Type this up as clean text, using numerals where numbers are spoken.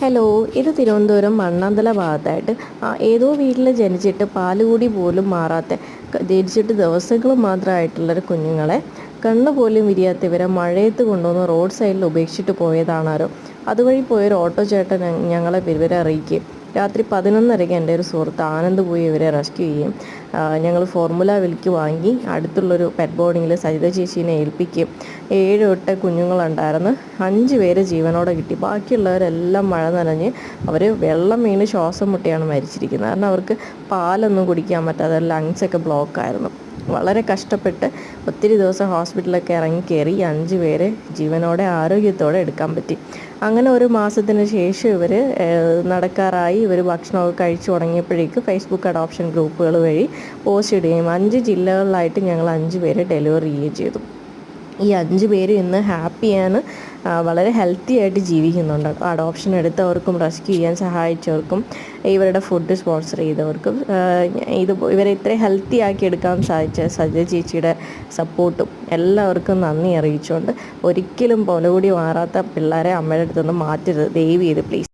Hello, ഇത് തിരുവനന്തപുരം മണ്ണന്തല ഭാഗത്തായിട്ട് ഏതോ വീട്ടിൽ ജനിച്ചിട്ട് പാലുകൂടി പോലും മാറാത്ത, ജനിച്ചിട്ട് ദിവസങ്ങൾ മാത്രമായിട്ടുള്ളൊരു കുഞ്ഞുങ്ങളെ കണ്ണ് പോലും വിരിയാത്ത ഇവരെ മഴയത്ത് കൊണ്ടുവന്ന് റോഡ് സൈഡിൽ ഉപേക്ഷിച്ചിട്ട് പോയതാണാരോ. അതുവഴി പോയൊരു ഓട്ടോ ചേട്ടൻ ഞങ്ങളെ വിവരം അറിയിക്കുകയും രാത്രി 11:30 എൻ്റെ ഒരു സുഹൃത്ത് ആനന്ദ് പോയി ഇവരെ റെസ്ക്യൂ ചെയ്യും. ഞങ്ങൾ ഫോർമുല വിളിക്ക് വാങ്ങി അടുത്തുള്ളൊരു പെറ്റ് ബോർഡിങ്ങിൽ സരിത ചേച്ചീനെ ഏൽപ്പിക്കുകയും 7-8 കുഞ്ഞുങ്ങളുണ്ടായിരുന്നു. 5 പേര് ജീവനോടെ കിട്ടി. ബാക്കിയുള്ളവരെല്ലാം മഴ നനഞ്ഞ് അവർ വെള്ളം വീണ് ശ്വാസം മുട്ടിയാണ് മരിച്ചിരിക്കുന്നത്. കാരണം അവർക്ക് പാലൊന്നും കുടിക്കാൻ പറ്റാതെ ലങ്സൊക്കെ ബ്ലോക്കായിരുന്നു. വളരെ കഷ്ടപ്പെട്ട് ഒത്തിരി ദിവസം ഹോസ്പിറ്റലൊക്കെ ഇറങ്ങി കയറി 5 പേരെ ജീവനോടെ ആരോഗ്യത്തോടെ എടുക്കാൻ പറ്റി. അങ്ങനെ ഒരു മാസത്തിന് ശേഷം ഇവർ നടക്കാറായി. ഇവർ ഭക്ഷണമൊക്കെ കഴിച്ചു തുടങ്ങിയപ്പോഴേക്കും ഫേസ്ബുക്ക് അഡോപ്ഷൻ ഗ്രൂപ്പുകൾ വഴി പോസ്റ്റ് ഇടുകയും 5 ജില്ലകളിലായിട്ട് ഞങ്ങൾ 5 പേരെ ഡെലിവറി ചെയ്യുകയും ചെയ്തു. ഈ 5 പേരും ഇന്ന് ഹാപ്പിയാണ്, വളരെ ഹെൽത്തി ആയിട്ട് ജീവിക്കുന്നുണ്ട്. അഡോപ്ഷൻ എടുത്തവർക്കും റെസ്ക്യൂ ചെയ്യാൻ സഹായിച്ചവർക്കും ഇവരുടെ ഫുഡ് സ്പോൺസർ ചെയ്തവർക്കും ഇവരെ ഇത്രയും ഹെൽത്തി ആക്കി എടുക്കാൻ സാധിച്ച സജിത ചേച്ചിയുടെ സപ്പോർട്ടും എല്ലാവർക്കും നന്ദി അറിയിച്ചുകൊണ്ട് ഒരിക്കലും പൊലകൂടി മാറാത്ത പിള്ളേരെ അമ്മയുടെ അടുത്തുനിന്ന് മാറ്റരുത്, ദയവ് ചെയ്ത് പ്ലീസ്.